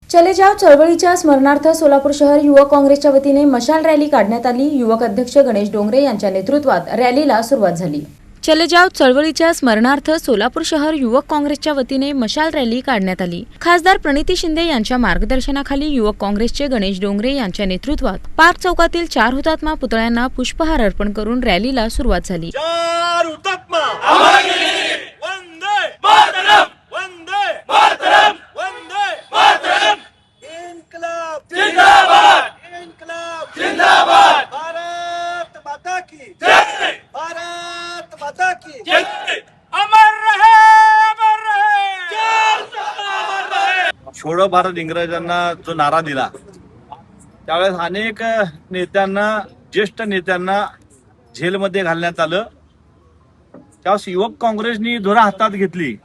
चले जाव चळवळीच्या स्मरणार्थ सोलापूर शहर युवक काँग्रेसच्या वतीने मशाल रॅली काढण्यात आली। युवक अध्यक्ष गणेश डोंगरे यांच्या नेतृत्वात रॅलीला सुरुवात झाली। चले जाव चळवळीच्या स्मरणार्थ सोलापूर शहर युवक काँग्रेसच्या वतीने मशाल रॅली काढण्यात आली। खासदार प्रणिती शिंदे यांच्या मार्गदर्शनाखाली युवक काँग्रेसचे गणेश डोंगरे यांच्या नेतृत्वात पार्क चौकातील 4 हुतात्मा पुतळ्यांना पुष्पहार अर्पण करून रॅलीला सुरुवात झाली। 4 हुतात्मा वंदे मातरम, वंदे मातरम, वंदे मातरम। इन्कलाब जिंदाबाद, इन्कलाब जिंदाबाद। भारत माता की जय, भारत माता की जय। अमर रहे, अमर रहे, अमर रहे। छोडो भारत इंग्रजांना जो नारा दिला त्यावेळेस अनेक नेत्यांना, ज्येष्ठ नेत्यांना जेलमध्ये घालण्यात आलं। त्यावेळेस युवक काँग्रेसनी धुरा हातात घेतली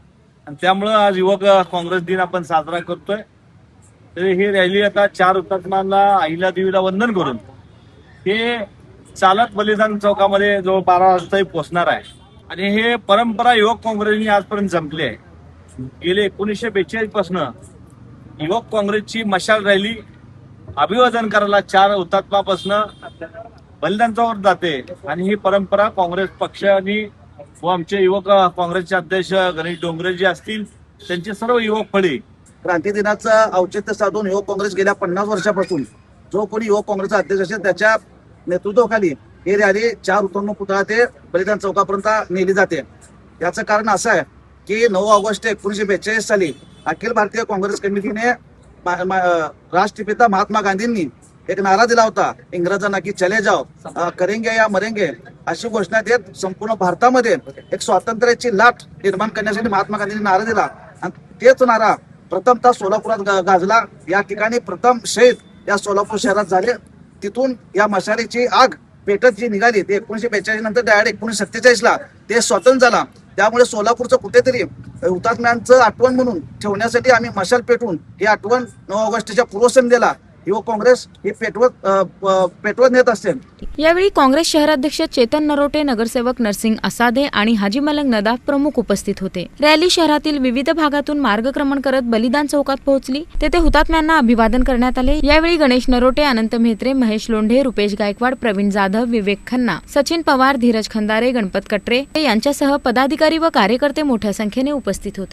आणि त्यामुळे आज युवक काँग्रेस दिन आपण साजरा करतोय। तर ही रॅली आता 4 हुतात्म्यांना अहिल्या देवीला वंदन करून हे चालत बलिदान चौकामध्ये जो 12 वाजता पोहोचणार आहे आणि हे परंपरा युवक काँग्रेसनी आजपर्यंत जमली आहे। गेले 1942 पासून युवक काँग्रेसची मशाल रॅली अभिवादन करायला 4 हुतात्मापासून बलिदान चौकावर जाते आणि ही परंपरा काँग्रेस पक्षाने व आमचे युवक काँग्रेसचे अध्यक्ष गणेश डोंगरे जे असतील त्यांचे सर्व युवक फळे क्रांती दिनाचं औचित्य साधून युवक काँग्रेस गेल्या 50 वर्षापासून जो कोणी युवक काँग्रेसचा अध्यक्ष असेल त्याच्या नेतृत्वाखाली ही रॅली 4 हुतात्मा पुतळा ते बलिदान चौकापर्यंत नेली जाते। याचं कारण असं आहे की 9 ऑगस्ट 1942 साली अखिल भारतीय काँग्रेस कमिटीने राष्ट्रपिता महात्मा गांधींनी एक नारा दिला होता इंग्रजांना की चले जाओ करेंगे या मरेंगे अशी घोषणा देत संपूर्ण भारतामध्ये एक स्वातंत्र्याची लाट निर्माण करण्यासाठी महात्मा गांधींनी नारा दिला आणि तेच नारा प्रथमतः सोलापुरात गाजला। या ठिकाणी प्रथम शहीद या सोलापूर शहरात झाले। तिथून या मशालीची आग पेटत जी निघाली ते 1942 नंतर डायरेक्ट 1947 ला ते स्वतंत्र झाला। त्यामुळे सोलापूरचं कुठेतरी हुतात्म्यांचं आठवण म्हणून ठेवण्यासाठी आम्ही मशाल पेटवून ही आठवण 9 ऑगस्टच्या पूर्वसंध्येला युवक काँग्रेस ही पेटवत नेत असते। यावेळी काँग्रेस शहराध्यक्ष चेतन नरोटे, नगरसेवक नरसिंग असादे आणि हाजी मलंग नदाफ प्रमुख उपस्थित होते। रॅली शहरातील विविध भागातून मार्गक्रमण करत बलिदान चौकात पोहोचली। तेथे हुतात्म्यांना अभिवादन करण्यात आले। यावेळी गणेश नरोटे, अनंत म्हेत्रे, महेश लोंढे, रुपेश गायकवाड, प्रवीण जाधव, विवेक खन्ना, सचिन पवार, धीरज खंदारे, गणपत कटरे यांच्यासह पदाधिकारी व कार्यकर्ते मोठ्या संख्येने उपस्थित होते।